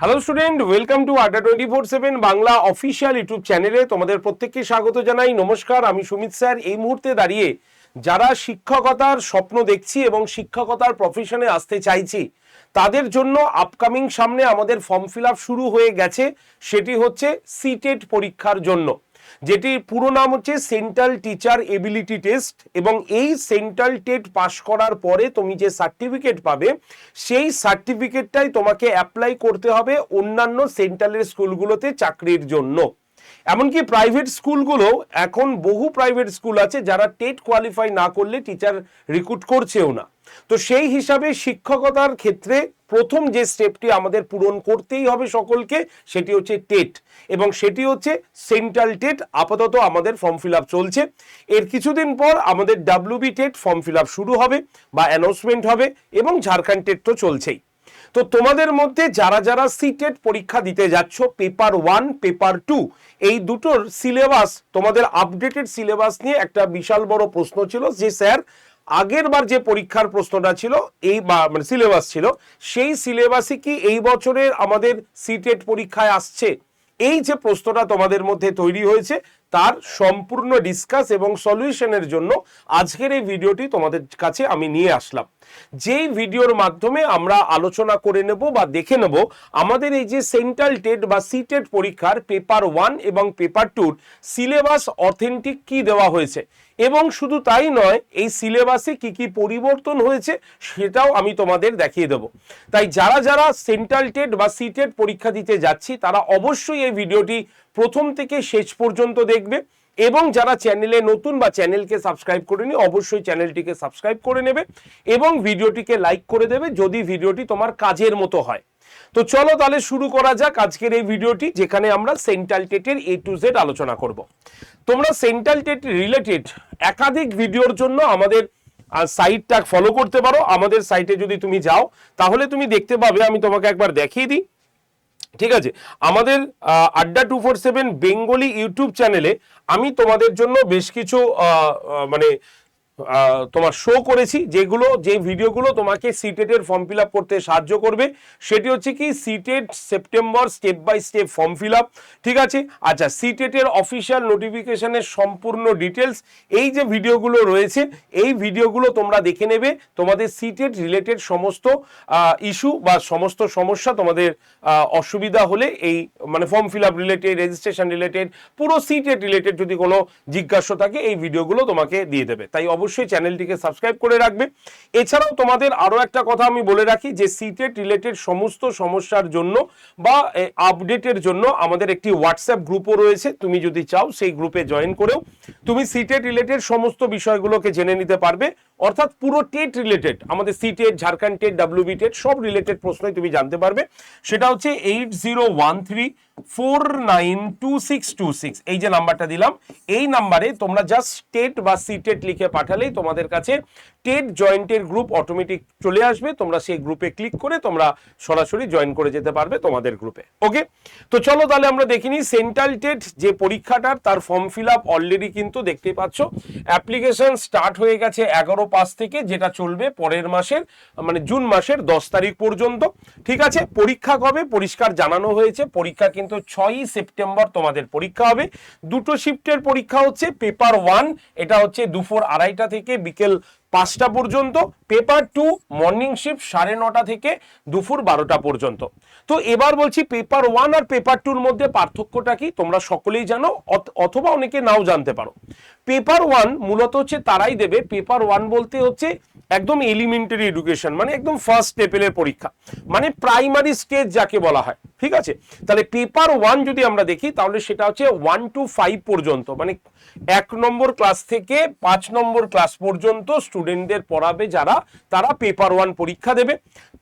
Hello student, welcome to আড্ডা 24/7 Bangla official YouTube চ্যানেলে তোমাদের প্রত্যেককে স্বাগত জানাই। নমস্কার, আমি সুমিত স্যার। এই মুহূর্তে দাঁড়িয়ে যারা শিক্ষকতার স্বপ্ন দেখছি এবং শিক্ষকতার প্রফেশনে আসতে চাইছি তাদের জন্য আপকামিং সামনে আমাদের ফর্ম ফিল আপ শুরু হয়ে গেছে। সেটি হচ্ছে সিটেট পরীক্ষার জন্য, যেটির পুরো নাম হচ্ছে সেন্ট্রাল টিচার এবিলিটি টেস্ট। এবং এই সেন্ট্রাল টেট পাশ করার পরে তুমি যে সার্টিফিকেট পাবে সেই সার্টিফিকেটটাই তোমাকে অ্যাপ্লাই করতে হবে অন্যান্য সেন্ট্রালের স্কুলগুলোতে চাকরির জন্য। এমনকি প্রাইভেট স্কুলগুলো, এখন বহু প্রাইভেট স্কুল আছে যারা টেট কোয়ালিফাই না করলে টিচার রিক্রুট করছেও না। তো সেই হিসাবে শিক্ষকতার ক্ষেত্রে প্রথম যে স্টেপটি আমাদের পূরণ করতেই হবে সকলকে, সেটি হচ্ছে টেট, এবং সেটি হচ্ছে সেন্ট্রাল টেট। আপাতত আমাদের ফর্ম ফিল আপ চলছে। এর কিছুদিন পর আমাদের WB TET form fill up শুরু হবে বা অ্যানাউন্সমেন্ট হবে, এবং ঝাড়খণ্ড টেট তো চলছেই। তো তোমাদের মধ্যে যারা যারা সিটেট পরীক্ষা দিতে যাচ্ছ, পেপার 1 পেপার 2 এই দুটোর সিলেবাস, তোমাদের আপডেটেড সিলেবাস নিয়ে একটা বিশাল বড় প্রশ্ন ছিল যে স্যার আগের বার যে পরীক্ষার প্রশ্নটা ছিল এই মানে সিলেবাস ছিল, সেই সিলেবাসই কি এই বছরের আমাদের সিটেট পরীক্ষায় আসছে? এই যে প্রশ্নটা তোমাদের মধ্যে তৈরি হয়েছে তার সম্পূর্ণ ডিসকাস এবং সলিউশনের জন্য আজকের এই ভিডিওটি তোমাদের কাছে আমি নিয়ে আসলাম। যেই ভিডিওর মাধ্যমে আমরা আলোচনা করে নেব বা দেখে নেব আমাদের এই যে সেন্ট্রাল টেট বা সিটেট পরীক্ষার পেপার 1 এবং পেপার 2 সিলেবাস অথেন্টিক কি দেওয়া হয়েছে, এবং শুধু তাই নয়, এই সিলেবাসে কি কি পরিবর্তন হয়েছে সেটাও আমি তোমাদের দেখিয়ে দেব। তাই যারা যারা সেন্ট্রাল টেট বা সিটেট পরীক্ষা দিতে যাচ্ছি তারা অবশ্যই এই ভিডিওটি প্রথম থেকে শেষ পর্যন্ত দেখবে, এবং যারা চ্যানেলে নতুন বা চ্যানেলকে সাবস্ক্রাইব করেনি অবশ্যই চ্যানেলটিকে সাবস্ক্রাইব করে নেবে এবং ভিডিওটিকে লাইক করে দেবে যদি ভিডিওটি তোমার কাজের মতো হয়। তো চলো তাহলে শুরু করা যাক আজকের এই ভিডিওটি, যেখানে আমরা সেন্ট্রাল টেটের A to Z আলোচনা করব। তোমরা সেন্ট্রাল টেট রিলেটেড একাধিক ভিডিওর জন্য আমাদের সাইটটা ফলো করতে পারো। আমাদের সাইটে যদি তুমি যাও তাহলে তুমি দেখতে পাবে, আমি তোমাকে একবার দেখিয়ে দিই, ঠিক আছে? আমাদের আড্ডা 247 বেঙ্গলি ইউটিউব চ্যানেলে আমি তোমাদের জন্য বেশ কিছু মানে তোমার শো করেছি, যে ভিডিওগুলো তোমাকে সিটেটের ফর্ম ফিল আপ করতে সাহায্য করবে। সেটি হচ্ছে কি CTET September step by step form fill up, ঠিক আছে? আচ্ছা, সিটেটের অফিসিয়াল নোটিফিকেশনের সম্পূর্ণ ডিটেলস, এই যে ভিডিওগুলো রয়েছে এই ভিডিওগুলো তোমরা দেখে নেবে। তোমাদের সিটেট রিলেটেড সমস্ত ইস্যু বা সমস্ত সমস্যা, তোমাদের অসুবিধা হলে এই মানে form fill up related, registration related, পুরো সিটেট রিলেটেড যদি কোনো জিজ্ঞাসা থাকে এই ভিডিওগুলো তোমাকে দিয়ে দেবে। তাই অবশ্যই চ্যানেলটিকে সাবস্ক্রাইব করে রাখবে। এছাড়াও তোমাদের আরো একটা কথা আমি বলে রাখি যে সিটেট রিলেটেড সমস্ত সমস্যার জন্য বা আপডেটের জন্য আমাদের একটি হোয়াটসঅ্যাপ গ্রুপও রয়েছে। তুমি যদি চাও সেই গ্রুপে জয়েন করেও তুমি সিটেট রিলেটেড সমস্ত বিষয়গুলোকে জেনে নিতে পারবে। অর্থাৎ পুরো টেট রিলেটেড, আমাদের CTET, Jharkhand TET, WB TET সব রিলেটেড প্রশ্নই তুমি জানতে পারবে। সেটা হচ্ছে 8013492626, এই যে নাম্বারটা দিলাম, এই নাম্বারে তোমরা জাস্ট টেট বা সিটেট লিখে পাঠালেই তোমাদের কাছে টেট জয়েন্টের গ্রুপ অটোমেটিক চলে আসবে। তোমরা সেই গ্রুপে ক্লিক করে তোমরা সরাসরি জয়েন করে যেতে পারবে তোমাদের গ্রুপে। ওকে, তো চলো তাহলে আমরা দেখিনি সেন্ট্রাল টেট যে পরীক্ষাটার তার ফর্ম ফিল আপ অলরেডি কিন্তু দেখতেই পাচ্ছ অ্যাপ্লিকেশন স্টার্ট হয়ে গেছে 11/5 থেকে, যেটা চলবে পরের মাসের মানে জুন মাসের 10 তারিখ পর্যন্ত, ঠিক আছে? পরীক্ষা কবে পরিষ্কার জানানো হয়েছে, পরীক্ষা কিন্তু 6ই সেপ্টেম্বর তোমাদের পরীক্ষা হবে। দুটো শিফটের পরীক্ষা হচ্ছে। পেপার 1 এটা হচ্ছে দুপুর 2:30টা থেকে বিকেল 5টা পর্যন্ত। পেপার 2 মর্নিং শিফট 9:30 থেকে দুপুর 12টা পর্যন্ত। তো এবার বলছি পেপার 1 আর পেপার 2-র মধ্যে পার্থক্যটা কি তোমরা সকলেই জানো, অথবা অনেকে নাও জানতে পারো। পেপার 1 মূলত হচ্ছে তারাই দেবে। পেপার 1 বলতে হচ্ছে একদম এলিমেন্টারি এডুকেশন, মানে একদম ফার্স্ট লেভেলের পরীক্ষা, মানে প্রাইমারি স্টেজ যাকে বলা হয়, ঠিক আছে? তাহলে পেপার 1 যদি আমরা দেখি তাহলে সেটা হচ্ছে 1 to 5 পর্যন্ত, মানে 1 নম্বর ক্লাস থেকে 5 নম্বর ক্লাস পর্যন্ত স্টুডেন্টদের পড়াবে যারা, তারা পেপার 1 পরীক্ষা দেবে।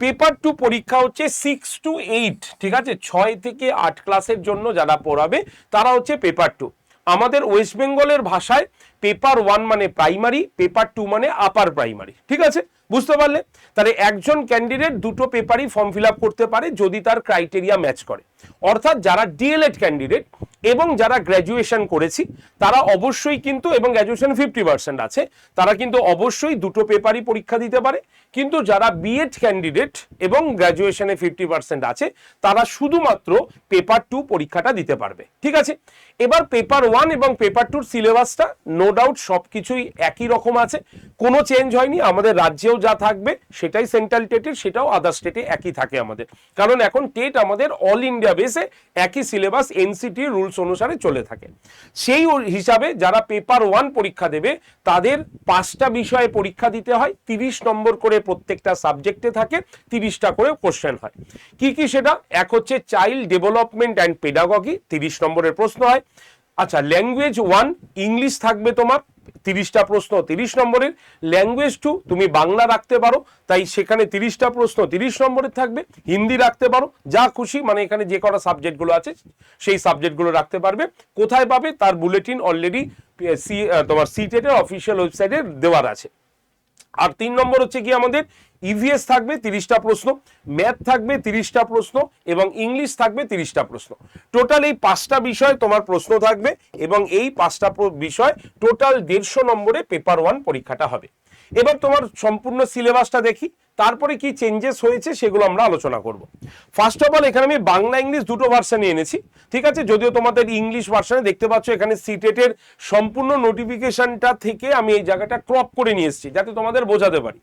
পেপার 2 পরীক্ষা হচ্ছে 6 to 8, ঠিক আছে? 6 থেকে 8 ক্লাসের জন্য যারা পড়াবে তারা হচ্ছে পেপার 2। আমাদের ওয়েস্ট বেঙ্গলের ভাষায় পেপার 1 মানে প্রাইমারি, পেপার 2 মানে আপার প্রাইমারি, ঠিক আছে? বুঝতে পারলে? তাহলে একজন ক্যান্ডিডেট দুটো পেপারই ফর্ম ফিল আপ করতে পারে যদি তার ক্রাইটেরিয়া ম্যাচ করে। অর্থাৎ যারা ডিএলএড ক্যান্ডিডেট এবং যারা গ্র্যাজুয়েশন করেছি তারা অবশ্যই কিন্তু, এবং গ্র্যাজুয়েশন 50% আছে, তারা কিন্তু অবশ্যই দুটো পেপারই পরীক্ষা দিতে পারে। কিন্তু যারা বিএড ক্যান্ডিডেট এবং গ্র্যাজুয়েশনে 50% আছে তারা শুধুমাত্র পেপার 2 পরীক্ষাটা দিতে পারবে। ঠিক আছে, এবার পেপার 1 এবং পেপার 2 সিলেবাসটা নো ডাউট সবকিছুই একই রকম আছে, কোনো চেঞ্জ হয়নি। আমাদের রাজ্যেও যা থাকবে সেটাই সেন্ট্রাল টেটের, সেটাও আদার স্টেটে একই থাকে আমাদের, কারণ এখন টেট আমাদের অল ইন্ডিয়া বেসে একই সিলেবাস এনসিটি রুলস অনুসারে চলে থাকে। সেই হিসাবে যারা পেপার 1 পরীক্ষা দেবে তাদের 5টা বিষয়ে পরীক্ষা দিতে হয়, 30 নম্বর করে প্রত্যেকটা সাবজেক্টে থাকে, 30টা করে কোশ্চেন হয়। কি কি সেটা? এক হচ্ছে চাইল্ড ডেভেলপমেন্ট অ্যান্ড পেডাগজি, 30 নম্বরের প্রশ্ন হয়। আচ্ছা, ল্যাঙ্গুয়েজ 1 ইংলিশ থাকবে তোমার, 30টা প্রশ্ন 30 নম্বরের। ল্যাঙ্গুয়েজ 2 তুমি বাংলা রাখতে পারো, তাই সেখানে 30টা প্রশ্ন 30 নম্বরের থাকবে। হিন্দি রাখতে পারো, যা খুশি, মানে এখানে যে কটা সাবজেক্টগুলো আছে সেই সাবজেক্টগুলো রাখতে পারবে। কোথায় পাবে তার বুলেটিন অলরেডি তোমার সিটেটের অফিসিয়াল ওয়েবসাইটে দেওয়ার আছে। আর 3 নম্বর হচ্ছে কি আমাদের ইভিএস থাকবে 30টা প্রশ্ন, ম্যাথ থাকবে 30টা প্রশ্ন এবং ইংলিশ থাকবে 30টা প্রশ্ন। টোটাল এই 5টা বিষয় তোমার প্রশ্ন থাকবে এবং এই 5টা বিষয় টোটাল 150 নম্বরে পেপার 1 পরীক্ষাটা হবে। এবার তোমার সম্পূর্ণ সিলেবাসটা দেখি, তারপরে কি চেঞ্জেস হয়েছে সেগুলো আমরা আলোচনা করব। ফার্স্ট অফ অল এখানে আমি বাংলা ইংলিশ দুটো ভার্সনে এনেছি, ঠিক আছে, যদিও তোমাদের ইংলিশ ভার্সনে দেখতে পাচ্ছ এখানে সিটেটের সম্পূর্ণ নোটিফিকেশনটা থেকে আমি এই জায়গাটা ক্রপ করে নিয়ে এসেছি যাতে তোমাদের বোঝাতে পারি।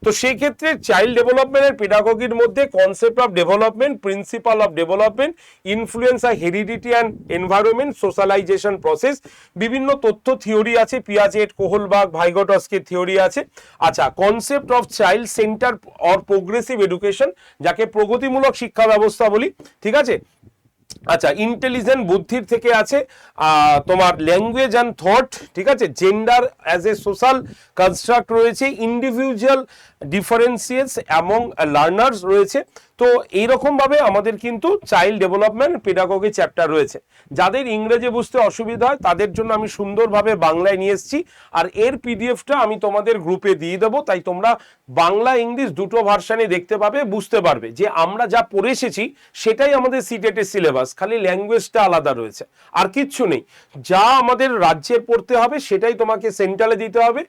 তো সেই ক্ষেত্রে চাইল্ড ডেভেলপমেন্টের পেডাগজির মধ্যে concept of development, principle of development, influence আর heredity and environment, socialisation process, বিভিন্ন তথ্য থিওরি আছে, পিয়াজেট, কোহলবার্গ, ভাইগটস্কির থিওরি আছে। আচ্ছা, concept of child centre or progressive education, যাকে প্রগতিমূলক শিক্ষা ব্যবস্থা বলি, ঠিক আছে। আচ্ছা, ইন্টেলিজেন্ট বুদ্ধির থেকে আছে তোমার ল্যাঙ্গুয়েজ অ্যান্ড থট, ঠিক আছে, gender as a social construct রয়েছে, ইন্ডিভিজুয়াল ডিফারেন্সিয়েটস অ্যামং লার্নার্স রয়েছে। তো এইরকম ভাবে আমাদের কিন্তু চাইল্ড ডেভেলপমেন্ট পেডাগজি চ্যাপ্টার রয়েছে। যাদের ইংরেজি বুঝতে অসুবিধা হয় তাদের জন্য আমি সুন্দরভাবে বাংলায় নিয়ে এসেছি, আর এর পিডিএফটা আমি তোমাদের গ্রুপে দিয়ে দেবো, তাই তোমরা বাংলা ইংলিশ দুটো ভার্সানে দেখতে পাবে, বুঝতে পারবে যে আমরা যা পড়ে এসেছি সেটাই আমাদের সিটেটের সিলেবাস, খালি ল্যাঙ্গুয়েজটা আলাদা রয়েছে, আর কিচ্ছু নেই। যা আমাদের রাজ্যের পড়তে হবে সেটাই তোমাকে সেন্ট্রালে দিতে হবে।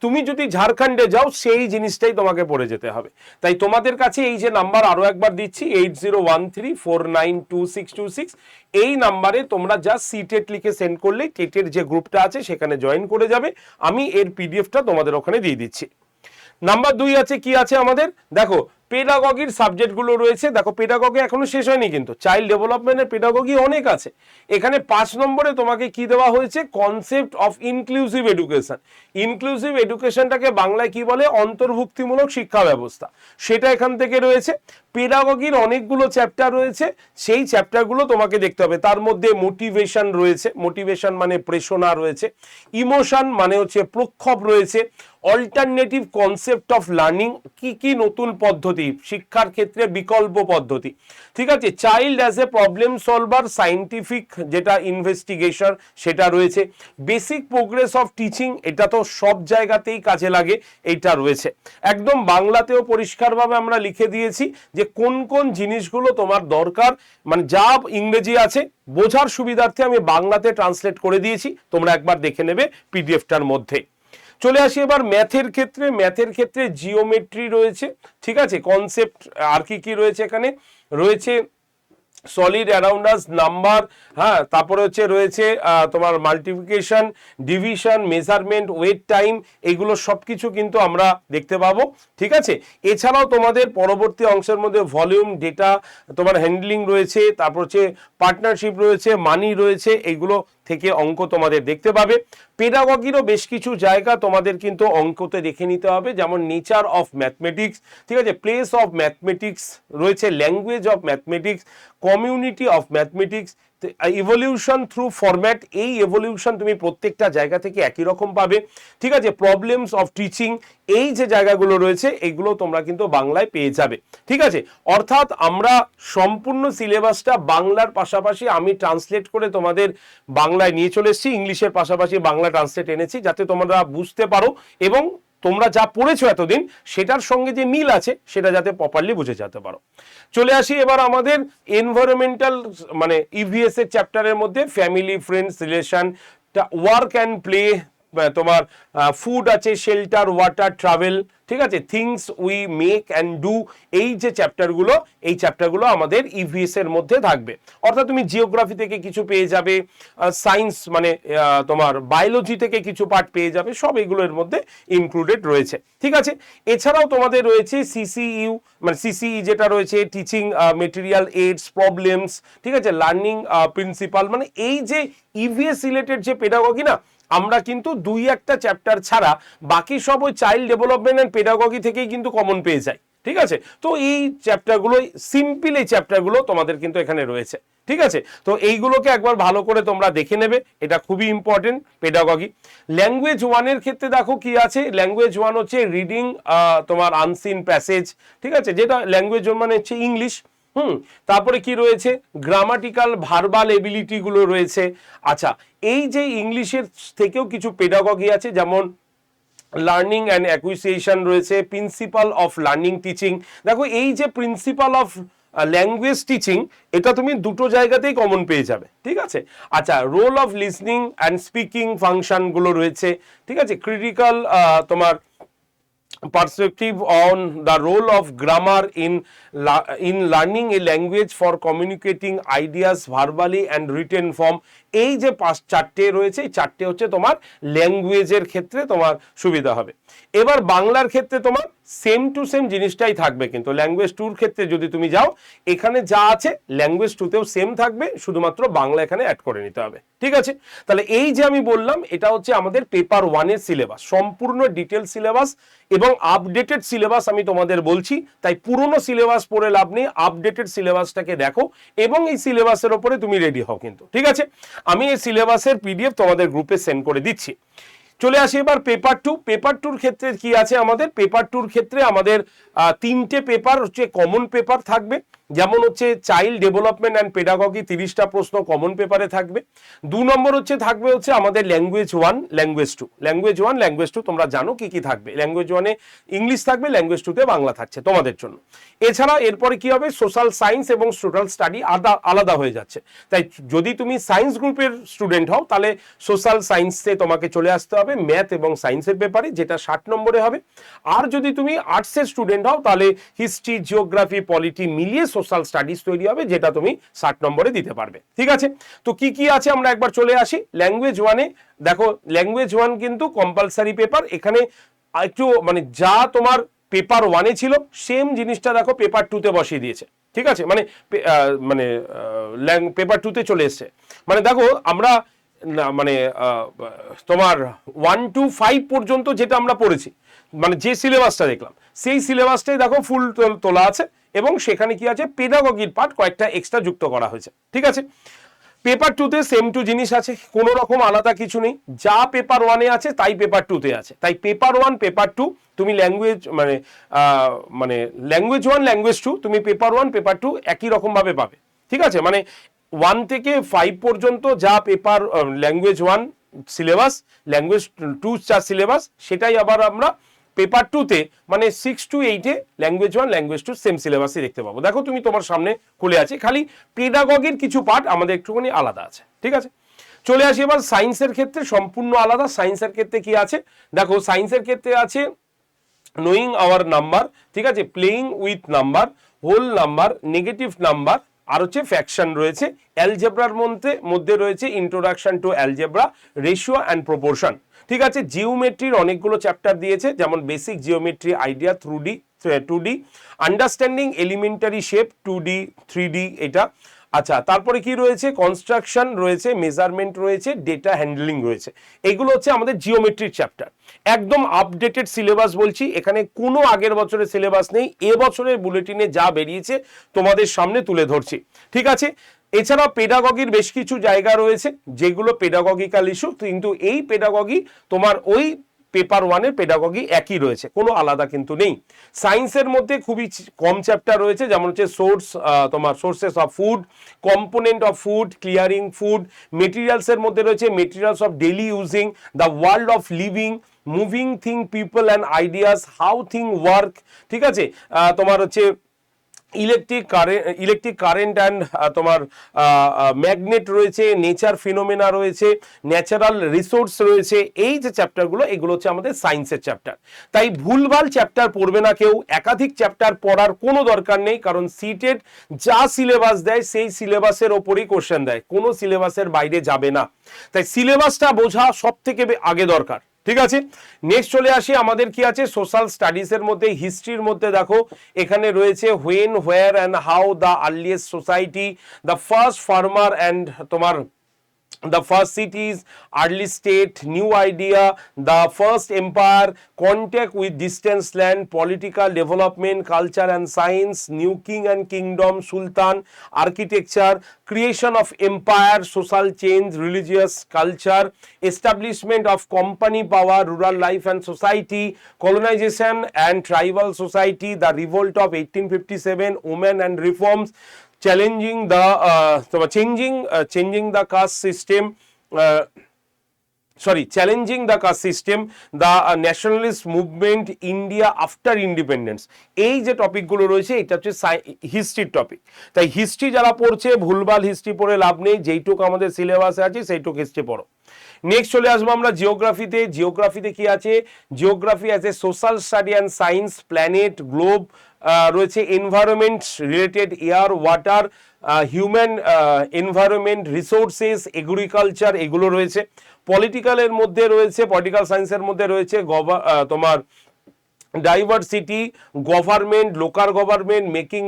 তুমি যদি ঝাড়খণ্ডে যাও সেই জিনিসটাই তোমাকে পড়ে যেতে হবে। তাই তোমাদের কাছে এই যে নাম্বার আরো একবার দিচ্ছি 8013492626, এই নাম্বারে তোমরা যা সিটেট লিখে সেন্ড করলেই টেটের যে গ্রুপটা আছে সেখানে জয়েন করে যাবে। আমি এর পিডিএফটা তোমাদের ওখানে দিয়ে দিচ্ছি। নাম্বার 2 আছে, কি আছে আমাদের দেখো, পেডাগজির সাবজেক্টগুলো রয়েছে। দেখো, পেডাগজি এখনো শেষ হয়নি, কিন্তু চাইল্ড ডেভেলপমেন্টের পেডাগজি অনেক আছে। এখানে 5 নম্বরে তোমাকে কি দেওয়া হয়েছে, concept of inclusive education. Inclusive এডুকেশনটাকে বাংলায় কি বলে, অন্তর্ভুক্তিমূলক শিক্ষা ব্যবস্থা, সেটা এখান থেকে রয়েছে। পেডাগজির অনেকগুলো চ্যাপ্টার রয়েছে, সেই চ্যাপ্টারগুলো তোমাকে দেখতে হবে। তার মধ্যে মোটিভেশন রয়েছে, মোটিভেশন মানে প্রেরণা রয়েছে, ইমোশন মানে হচ্ছে প্রক্ষোভ রয়েছে, অল্টারনেটিভ কনসেপ্ট অফ লার্নিং, কি কি নতুন পদ্ধতি শিক্ষার ক্ষেত্রে, বিকল্প পদ্ধতি, ঠিক আছে, child as a problem solver, scientific যেটা ইনভেস্টিগেশন সেটা রয়েছে, বেসিক প্রোগ্রেস অফ টিচিং, এটা তো সব জায়গাতেই কাজে লাগে, এইটা রয়েছে। একদম বাংলাতেও পরিষ্কারভাবে আমরা লিখে দিয়েছি যে কোন কোন জিনিসগুলো তোমার দরকার, মানে যা ইংরেজি আছে বোঝার সুবিধার্থে আমি বাংলাতে ট্রান্সলেট করে দিয়েছি, তোমরা একবার দেখে নেবে পিডিএফটার মধ্যে। চলে আসি এবার ম্যাথের ক্ষেত্রে। ম্যাথের ক্ষেত্রে জিওমেট্রি রয়েছে, ঠিক আছে, কনসেপ্ট আর কি কি রয়েছে, এখানে রয়েছে সলিড অ্যারাউন্ড আস, নাম্বার, হ্যাঁ, তারপরে হচ্ছে রয়েছে তোমার multiplication, division, measurement, weight time, এগুলো সব কিছু কিন্তু আমরা দেখতে পাবো, ঠিক আছে। এছাড়াও তোমাদের পরবর্তী অংশের মধ্যে ভলিউম, ডেটা, তোমার হ্যান্ডলিং রয়েছে, তারপর হচ্ছে পার্টনারশিপ রয়েছে, মানি রয়েছে, এইগুলো থেকে অঙ্ক তোমাদের দেখতে পাবে। পেডাগজিরও বেশ কিছু জায়গা তোমাদের কিন্তু অঙ্কতে দেখে নিতে হবে, যেমন নেচার অফ ম্যাথমেটিক্স, ঠিক আছে, প্লেস অফ ম্যাথমেটিক্স রয়েছে, language of mathematics, community of mathematics, evolution through format, এই এভলিউশন তুমি প্রত্যেকটা জায়গা থেকে একই রকম পাবে, ঠিক আছে, প্রবলেমস অফ টিচিং, এই যে জায়গাগুলো রয়েছে এগুলো তোমরা কিন্তু বাংলায় পেয়ে যাবে, ঠিক আছে। অর্থাৎ আমরা সম্পূর্ণ সিলেবাসটা বাংলার পাশাপাশি আমি ট্রান্সলেট করে তোমাদের বাংলায় নিয়ে চলে এসেছি, ইংলিশের পাশাপাশি বাংলা ট্রান্সলেট এনেছি যাতে তোমরা বুঝতে পারো এবং তোমরা যা পড়েছো এতদিন সেটার সঙ্গে যে মিল আছে সেটা যাতে প্রপারলি বুঝে যেতে পারো। চলে আসি এবার আমাদের এনভায়রনমেন্টাল মানে ইভিএস এর চ্যাপ্টারের মধ্যে, family, friends, relation, work and play, তোমার ফুড আছে, শেল্টার, ওয়াটার, ট্রাভেল, ঠিক আছে, things we make and do, এই যে চ্যাপ্টারগুলো, এই চ্যাপ্টারগুলো আমাদের ইভিএস এর মধ্যে থাকবে। অর্থাৎ তুমি জিওগ্রাফি থেকে কিছু পেয়ে যাবে, সায়েন্স মানে তোমার বায়োলজি থেকে কিছু পার্ট পেয়ে যাবে, সব এগুলোর মধ্যে ইনক্লুডেড রয়েছে, ঠিক আছে। এছাড়াও তোমাদের রয়েছে সিসিইউ মানে সিসিই যেটা রয়েছে, টিচিং মেটেরিয়াল এইডস, প্রবলেমস, ঠিক আছে, লার্নিং প্রিন্সিপাল, মানে এই যে ইভিএস রিলেটেড যে পেডাগজি না, আমরা কিন্তু 2-1টা চ্যাপ্টার ছাড়া বাকি সব ওই চাইল্ড ডেভেলপমেন্ট এন্ড পেডাগজি থেকেই কিন্তু কমন পেয়ে যায়, ঠিক আছে। তো এই চ্যাপ্টারগুলো, সিম্পল এই চ্যাপ্টারগুলো তোমাদের কিন্তু এখানে রয়েছে, ঠিক আছে। তো এইগুলোকে একবার ভালো করে তোমরা দেখে নেবে, এটা খুবই ইম্পর্টেন্ট পেডাগজি। ল্যাঙ্গুয়েজ ওয়ানের ক্ষেত্রে দেখো কি আছে, ল্যাঙ্গুয়েজ ওয়ান হচ্ছে রিডিং তোমার আনসিন প্যাসেজ, ঠিক আছে, যেটা ল্যাঙ্গুয়েজ ওয়ান মানে হচ্ছে ইংলিশ। তারপরে কি রয়েছে, গ্রামাটিক্যাল ভার্বাল এবিলিটি গুলো রয়েছে। আচ্ছা, এই যে ইংলিশের থেকেও কিছু পেডাগজি আছে, যেমন লার্নিং অ্যান্ড অ্যাকুইজিশন রয়েছে, প্রিন্সিপাল অফ লার্নিং টিচিং। দেখো এই যে প্রিন্সিপাল অফ ল্যাঙ্গুয়েজ টিচিং, এটা তুমি দুটো জায়গাতেই কমন পেয়ে যাবে, ঠিক আছে। আচ্ছা, role of listening and speaking function গুলো রয়েছে, ঠিক আছে, ক্রিটিক্যাল তোমার perspective on the role of grammar in learning a language for communicating ideas verbally and written form। এই যে চারটে রয়েছে, এই চারটে হচ্ছে তোমার ল্যাঙ্গুয়েজের ক্ষেত্রে তোমার সুবিধা হবে। এবার বাংলার ক্ষেত্রে তোমার সেম টু সেম জিনিসটাই থাকবে, কিন্তু ল্যাঙ্গুয়েজ টুর ক্ষেত্রে যদি তুমি যাও, এখানে যা আছে ল্যাঙ্গুয়েজ টুতেও সেম থাকবে, শুধুমাত্র বাংলা এখানে অ্যাড করে নিতে হবে, ঠিক আছে। তাহলে এই যে আমি বললাম, এটা হচ্ছে আমাদের পেপার ওয়ানের সিলেবাস, সম্পূর্ণ ডিটেল সিলেবাস এবং আপডেটেড সিলেবাস আমি তোমাদের বলছি। তাই পুরনো সিলেবাস পড়ে লাভ নেই, আপডেটেড সিলেবাসটাকে দেখো এবং এই সিলেবাসের ওপরে তুমি রেডি হও কিন্তু, ঠিক আছে। আমি এই সিলেবাসের পিডিএফ তোমাদের গ্রুপে সেন্ড করে দিচ্ছি। চলে আসি এবার পেপার টু। পেপার টুর ক্ষেত্রে কি আছে আমাদের, পেপার টুর ক্ষেত্রে আমাদের 3টে পেপার হচ্ছে কমন পেপার থাকবে, যেমন হচ্ছে চাইল্ড ডেভেলপমেন্ট অ্যান্ড পেডাগজি 30টা প্রশ্ন কমন পেপারে থাকবে। 2 নম্বর থাকবে আমাদের language one, language two. Language one, language two তোমরা জানো কি কি থাকবে, ল্যাঙ্গুয়েজ ওয়ানে ইংলিশ থাকবে, ল্যাঙ্গুয়েজ টুতে বাংলা থাকছে তোমাদের জন্য। এছাড়া এরপরে কি হবে, সোশ্যাল সায়েন্স এবং সোশ্যাল স্টাডি আলাদা হয়ে যাচ্ছে। তাই যদি তুমি সায়েন্স গ্রুপের স্টুডেন্ট হও, তাহলে সোশ্যাল সায়েন্সে তোমাকে চলে আসতে হবে ম্যাথ এবং সায়েন্সের পেপারে, যেটা 60 নম্বরে হবে। আর যদি তুমি আর্টসের স্টুডেন্ট হও, তাহলে হিস্ট্রি, জিওগ্রাফি, পলিটি মিলিয়ে সোশ্যাল স্টাডিজ তৈরি হবে, যেটা তুমি 60 নম্বরে দিতে পারবে, ঠিক আছে। তো কি কি আছে আমরা একবার চলে আসি। ল্যাঙ্গুয়েজ ওয়ানে দেখো, ল্যাঙ্গুয়েজ ওয়ান কিন্তু কম্পালসারি পেপার, এখানে একটু মানে যা তোমার পেপার ওয়ানে ছিল সেম জিনিসটা দেখো পেপার টুতে বসিয়ে দিয়েছে, ঠিক আছে। মানে পেপার টুতে চলে এসছে। মানে দেখো আমরা মানে তোমার 1 to 5 পর্যন্ত যেটা আমরা পড়েছি, মানে যে সিলেবাসটা দেখলাম, সেই সিলেবাসটাই দেখো ফুল তোলা আছে এবং সেখানে কি আছে, পেডাগজির পার্ট কয়েকটা এক্সট্রা যুক্ত করা হয়েছে, ঠিক আছে। পেপার টুতে সেম টু জিনিস আছে, কোনো রকম আলাদা কিছু নেই, যা পেপার ওয়ানে আছে তাই পেপার টুতে আছে। তাই পেপার ওয়ান, পেপার টু তুমি ল্যাঙ্গুয়েজ মানে ল্যাঙ্গুয়েজ ওয়ান, ল্যাঙ্গুয়েজ টু তুমি পেপার ওয়ান, পেপার টু একই রকম ভাবে পাবে, ঠিক আছে। মানে 1 থেকে 5 পর্যন্ত যা paper language one syllabus, language two যা সিলেবাস, সেটাই আবার আমরা পেপার টুতে মানে 6 to 8-এ language one, language two same সিলেবাসই দেখতে পাবো। দেখো তুমি তোমার সামনে খুলে আছে, খালি পেডাগজির কিছু পার্ট আমাদের একটুখানি আলাদা আছে, ঠিক আছে। চলে আসি এবার সায়েন্সের ক্ষেত্রে, সম্পূর্ণ আলাদা। সায়েন্সের ক্ষেত্রে কি আছে দেখো, সায়েন্সের ক্ষেত্রে আছে নোয়িং আওয়ার নাম্বার, ঠিক আছে, playing with number, whole number, negative number, আর হচ্ছে ফ্যাকশন রয়েছে। অ্যালজেব্রার মধ্যে রয়েছে introduction to algebra, ratio and proportion, ঠিক আছে। জিওমেট্রির অনেকগুলো চ্যাপ্টার দিয়েছে, যেমন basic geometry idea, 2D, understanding elementary shape 2D, 3D এটা। আচ্ছা, তারপরে কি রয়েছে, কনস্ট্রাকশন রয়েছে, মেজারমেন্ট রয়েছে, ডেটা হ্যান্ডলিং রয়েছে। এগুলো হচ্ছে আমাদের জিওমেট্রির চ্যাপ্টার। একদম আপডেটেড সিলেবাস বলছি, এখানে কোনো আগের বছরের সিলেবাস নেই, এবছরের বুলেটিনে যা বেরিয়েছে তোমাদের সামনে তুলে ধরছি, ঠিক আছে। এছাড়া পেডাগজির বেশ কিছু জায়গা রয়েছে যেগুলো পেডাগজিক্যাল ইস্যু, কিন্তু এই পেডাগজি তোমার ওই পেপার ওয়ানের পেডাগজি একই রয়েছে, কোনো আলাদা কিন্তু নেই। সায়েন্সের মধ্যে খুবই কম চ্যাপ্টার রয়েছে, যেমন হচ্ছে তোমার sources of food, component of food, clearing food, মেটেরিয়ালসের মধ্যে রয়েছে materials of daily using, the world of living, moving thing, people and ideas, how thing work, ঠিক আছে। তোমার হচ্ছে ইলেকট্রিক কারেন্ট অ্যান্ড তোমার ম্যাগনেট রয়েছে, নেচার ফিনোমেনা রয়েছে, ন্যাচারাল রিসোর্স রয়েছে। এই যে চ্যাপ্টারগুলো, এগুলো হচ্ছে আমাদের সায়েন্সের চ্যাপ্টার। তাই ভুলভাল চ্যাপ্টার পড়বে না কেউ, একাধিক চ্যাপ্টার পড়ার কোনো দরকার নেই, কারণ সিটেট যা সিলেবাস দেয় সেই সিলেবাসের ওপরই কোশ্চেন দেয়, কোনো সিলেবাসের বাইরে যাবে না। তাই সিলেবাসটা বোঝা সব থেকে আগে দরকার। ঠিক আছে, নেক্সট চলে আসি, আমাদের কি আছে সোশ্যাল স্টাডিজ এর মধ্যে, হিস্ট্রির মধ্যে দেখো এখানে রয়েছে when, where and how the earliest society, the first farmer and তোমার the first cities, early state, new idea, the first empire, contact with distant land, political development, culture and science, new king and kingdom, sultan, architecture, creation of empire, social change, religious culture, establishment of company power, rural life and society, colonization and tribal society, the revolt of 1857, women and reforms, challenging the changing the caste system, challenging the caste system, the nationalist movement, India after independence। এই যে টপিকগুলো রয়েছে এটা হচ্ছে হিস্ট্রির topic. তাই history যারা পড়ছে ভুলভাল হিস্ট্রি পড়ে লাভ নেই, যেইটুকু আমাদের সিলেবাসে আছে সেইটুকু হিস্ট্রি পড়ো। নেক্সট চলে আসবো আমরা জিওগ্রাফিতে। জিওগ্রাফিতে কি আছে, geography as a social study and science, planet, globe রয়েছে, environment related, air, water, human environment, resources, agriculture, এগুলো রয়েছে। পলিটিক্যালের মধ্যে রয়েছে, পলিটিক্যাল সায়েন্সের মধ্যে রয়েছে তোমার diversity, government, local government, making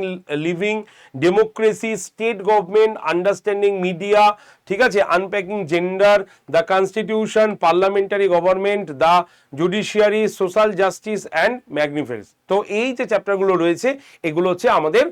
living, democracy, state government, understanding media, ঠিক আছে, unpacking gender, the constitution, parliamentary government, the judiciary, social justice and magnificence. তো এই যে চ্যাপ্টারগুলো রয়েছে এগুলো হচ্ছে আমাদের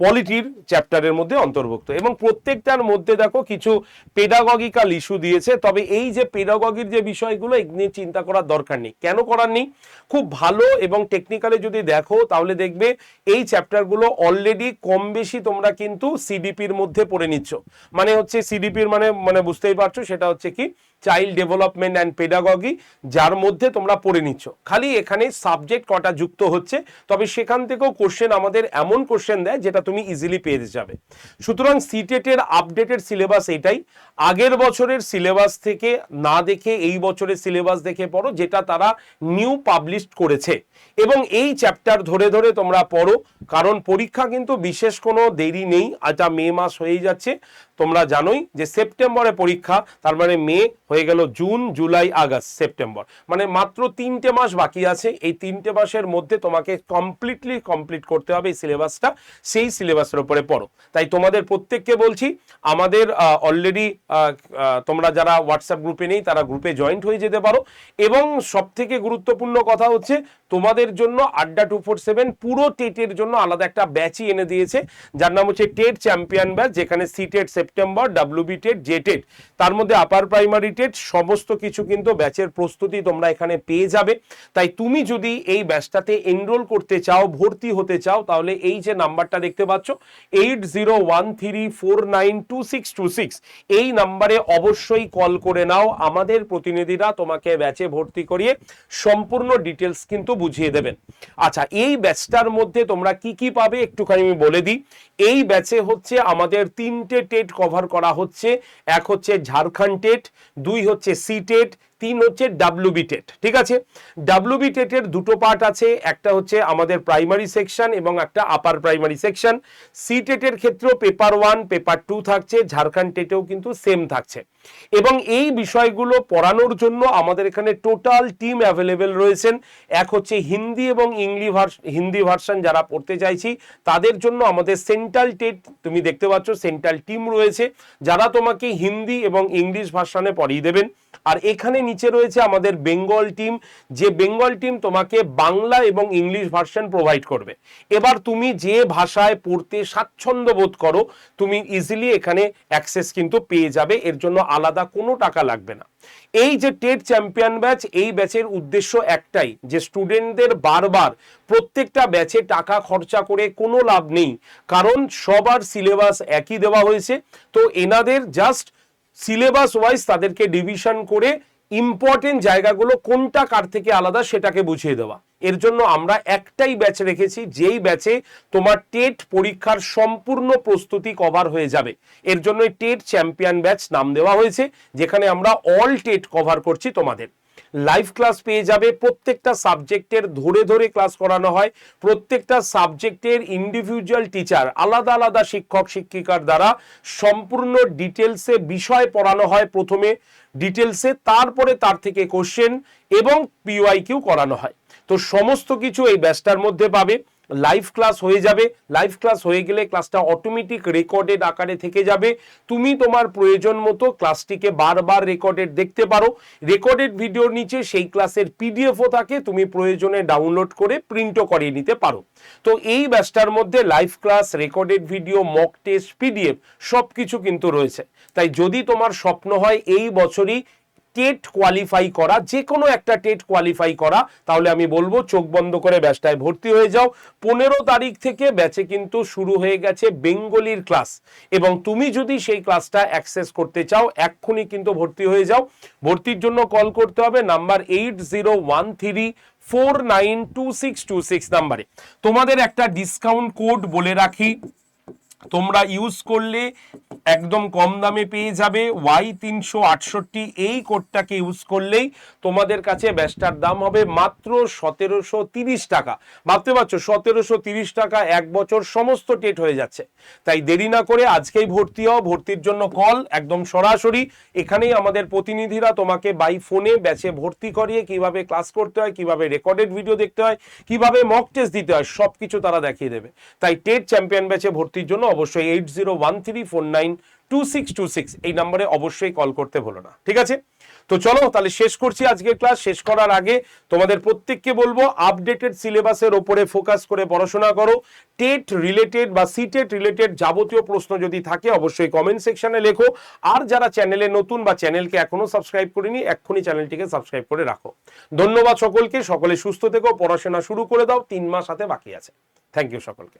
পলিটির চ্যাপ্টারের মধ্যে অন্তর্ভুক্ত, এবং প্রত্যেকটার মধ্যে দেখো কিছু পেডাগজিক্যাল ইস্যু দিয়েছে। তবে এই যে পেডাগজির যে বিষয়গুলো এগুলো চিন্তা করার দরকার নেই। কেন করার নেই, খুব ভালো এবং টেকনিক্যালি যদি দেখো তাহলে দেখবে এই চ্যাপ্টারগুলো অলরেডি কম বেশি তোমরা কিন্তু সিডিপির মধ্যে পড়ে নিচ্ছ। মানে হচ্ছে সিডিপির মানে বুঝতেই পারছো, সেটা হচ্ছে কি চাইল্ড ডেভেলপমেন্ট অ্যান্ড পেডাগজি, যার মধ্যে তোমরা পড়ে নিচ্ছ। খালি এখানে সাবজেক্ট কটা যুক্ত হচ্ছে, তবে সেখান থেকেও কোশ্চেন আমাদের এমন কোশ্চেন দেয় যেটা তুমি ইজিলি পেয়ে যাবে। সুতরাং সিটেটের আপডেটেড সিলেবাস এটাই, আগের বছরের সিলেবাস থেকে না দেখে এই বছরের সিলেবাস দেখে পড়ো, যেটা তারা নিউ পাবলিশ করেছে, এবং এই চ্যাপ্টার ধরে ধরে তোমরা পড়ো। কারণ পরীক্ষা কিন্তু বিশেষ কোনো দেরি নেই, আচ্ছা মে মাস হয়ে যাচ্ছে, তোমরা জানোই যে সেপ্টেম্বরে পরীক্ষা, তার মানে মে হয়ে গেল, জুন, জুলাই, আগস্ট, সেপ্টেম্বর, মানে মাত্র 3টে মাস বাকি আছে। এই 3টে মাসের মধ্যে তোমাকে কমপ্লিট করতে হবে এই সিলেবাসটা, সেই সিলেবাসের উপরে পড়ো। তাই তোমাদের প্রত্যেককে বলছি, আমাদের অলরেডি তোমরা যারা হোয়াটসঅ্যাপ গ্রুপে নেই তারা গ্রুপে জয়েন্ট হয়ে যেতে পারো। এবং সব থেকে গুরুত্বপূর্ণ কথা হচ্ছে তোমাদের জন্য আড্ডা 247 পুরো টেটের জন্য আলাদা একটা ব্যাচই এনে দিয়েছে, যার নাম হচ্ছে টেট চ্যাম্পিয়ন ব্যাচ, যেখানে সিটেট সেপ্টেম্বর, ডাব্লিউবি টেট, জেটেট, তার মধ্যে আপার প্রাইমারি টেট, সমস্ত কিছু কিন্তু ব্যাচের প্রস্তুতি তোমরা এখানে পেয়ে যাবে। তাই তুমি যদি এই ব্যাচটাতে এনরোল করতে চাও, ভর্তি হতে চাও, তাহলে এই যে নাম্বারটা দেখতে পাচ্ছ 8013492626, এই নাম্বারে অবশ্যই কল করে নাও। আমাদের প্রতিনিধিরা তোমাকে ব্যাচে ভর্তি করিয়ে সম্পূর্ণ ডিটেলস কিন্তু বুঝিয়ে দেবেন। আচ্ছা, এই ব্যাচটার মধ্যে তোমরা কি কি পাবে একটুখানি আমি বলে দিই। এই ব্যাচে হচ্ছে আমাদের 3টে টেট কভার করা হচ্ছে। এক হচ্ছে ঝাড়খণ্ড টেট, 2 হচ্ছে সি টেট, 3 হচ্ছে ডাব্লিউবি টেট। ঠিক আছে, ডাব্লিউবি টেটের দুটো পার্ট আছে, একটা হচ্ছে আমাদের প্রাইমারি সেকশন এবং একটা আপার প্রাইমারি সেকশন। সি টেটের ক্ষেত্রেও পেপার 1, পেপার 2 থাকছে, ঝাড়খণ্ড টেটেও কিন্তু সেম থাকছে। এবং এই বিষয়গুলো পড়ানোর জন্য আমাদের এখানে টোটাল টিম অ্যাভেলেবেল রয়েছেন। এক হচ্ছে হিন্দি এবং হিন্দি ভার্সন যারা পড়তে চাইছি তাদের জন্য আমাদের সেন্ট্রাল টেট, তুমি দেখতে পাচ্ছ সেন্ট্রাল টিম রয়েছে, যারা তোমাকে হিন্দি এবং ইংলিশ ভার্সনে পড়িয়ে দেবেন। আর এখানে নিচে রয়েছে আমাদের বেঙ্গল টিম, যে বেঙ্গল টিম তোমাকে বাংলা এবং ইংলিশ ভার্সন প্রোভাইড করবে। এবার তুমি যে ভাষায় পড়তে স্বাচ্ছন্দ্য বোধ করো তুমি ইজিলি এখানে অ্যাক্সেস কিন্তু পেয়ে যাবে, এর জন্য আলাদা কোনো টাকা লাগবে না। এই যে টেট চ্যাম্পিয়ন ব্যাচ, এই ব্যাচের উদ্দেশ্য একটাই, যে স্টুডেন্টদের বারবার প্রত্যেকটা ব্যাচে টাকা খরচা করে কোনো লাভ নেই, কারণ সবার সিলেবাস একই দেওয়া হয়েছে। তো এনাদের জাস্ট সিলেবাস ওয়াইজ তাদেরকে ডিভিশন করে ইম্পর্টেন্ট জায়গাগুলো কোনটা কার থেকে আলাদা সেটাকে বুঝিয়ে দেওয়া। এর জন্য আমরা একটাই ব্যাচ রেখেছি, যেই ব্যাচে তোমার টেট পরীক্ষার সম্পূর্ণ প্রস্তুতি কভার হয়ে যাবে। এর জন্য টেট চ্যাম্পিয়ন ব্যাচ নাম দেওয়া হয়েছে, যেখানে আমরা অল টেট কভার করছি তোমাদের। লাইভ ক্লাস পেয়ে যাবে, প্রত্যেকটা সাবজেক্টের ধরে ধরে ক্লাস করানো হয়, প্রত্যেকটা সাবজেক্টের ইন্ডিভিজুয়াল টিচার আলাদা আলাদা শিক্ষক শিক্ষিকার দ্বারা সম্পূর্ণ ডিটেলসে বিষয় পড়ানো হয়, প্রথমে ডিটেলসে, তারপরে তার থেকে কোশ্চেন এবং পিওয়াইকিউ করানো হয়। তো সমস্ত কিছু এই ব্যাচটার মধ্যে পাবে। লাইভ ক্লাস হয়ে যাবে, লাইভ ক্লাস হয়ে গেলে ক্লাসটা অটোমেটিক রেকর্ডেড আকারে থেকে যাবে। তুমি তোমার প্রয়োজন মতো ক্লাসটিকে বারবার রেকর্ডেড দেখতে পারো। রেকর্ডেড ভিডিওর নিচে সেই ক্লাসের পিডিএফও থাকে, তুমি প্রয়োজনে ডাউনলোড করে প্রিন্টও করিয়ে নিতে পারো। তো এই ব্যাচটার মধ্যে live class, recorded video, mock test, PDF সব কিছু কিন্তু রয়েছে। তাই যদি তোমার স্বপ্ন হয় এই বছরই টেট কোয়ালিফাই করা, যে কোনো একটা টেট কোয়ালিফাই করা, তাহলে আমি বলবো চোখ বন্ধ করে ব্যাচটায় ভর্তি হয়ে যাও। 15 তারিখ থেকে ব্যাচে কিন্তু শুরু হয়ে গেছে বেঙ্গলির ক্লাস, এবং তুমি যদি সেই ক্লাসটা অ্যাক্সেস করতে চাও এক্ষুনি কিন্তু ভর্তি হয়ে যাও। ভর্তির জন্য কল করতে হবে নাম্বার 8013492626 নাম্বারে। তোমাদের একটা ডিসকাউন্ট কোড বলে রাখি, তোমরা ইউজ করলে একদম কম দামে পেয়ে যাবে Y368। এই কোডটাকে ইউজ করলেই তোমাদের কাছে ব্যাচটার দাম হবে মাত্র 1730 টাকা। ভাবতে পারছো 1730 টাকা, এক বছর সমস্ত টেট হয়ে যাচ্ছে। তাই দেরি না করে আজকেই ভর্তি হও। ভর্তির জন্য কল একদম সরাসরি, এখানেই আমাদের প্রতিনিধিরা তোমাকে বাই ফোনে ব্যাচে ভর্তি করিয়ে কিভাবে ক্লাস করতে হয়, কিভাবে রেকর্ডেড ভিডিও দেখতে হয়, কিভাবে মক টেস্ট দিতে হয়, সবকিছু তারা দেখিয়ে দেবে। তাই টেট চ্যাম্পিয়ন ব্যাচে ভর্তির জন্য অবশ্যই 8013492626 এই নম্বরে অবশ্যই কল করতে ভুলো না, ঠিক আছে? তো চলো তাহলে শেষ করছি আজকের ক্লাস। শেষ করার আগে তোমাদের প্রত্যেককে বলবো আপডেটেড সিলেবাসের ওপরে ফোকাস করে পড়াশোনা করো। টেট রিলেটেড বা সিটেট রিলেটেড যাবতীয় প্রশ্ন যদি থাকে অবশ্যই কমেন্ট সেকশনে লেখো। আর যারা চ্যানেলে নতুন বা চ্যানেলকে এখনো সাবস্ক্রাইব করেনি, এক্ষুনি চ্যানেলটিকে সাবস্ক্রাইব করে রাখো। ধন্যবাদ সকলকে, সকলে সুস্থ থেকো, পড়াশোনা শুরু করে দাও, 3 মাস হাতে বাকি আছে। থ্যাংক ইউ সকলকে।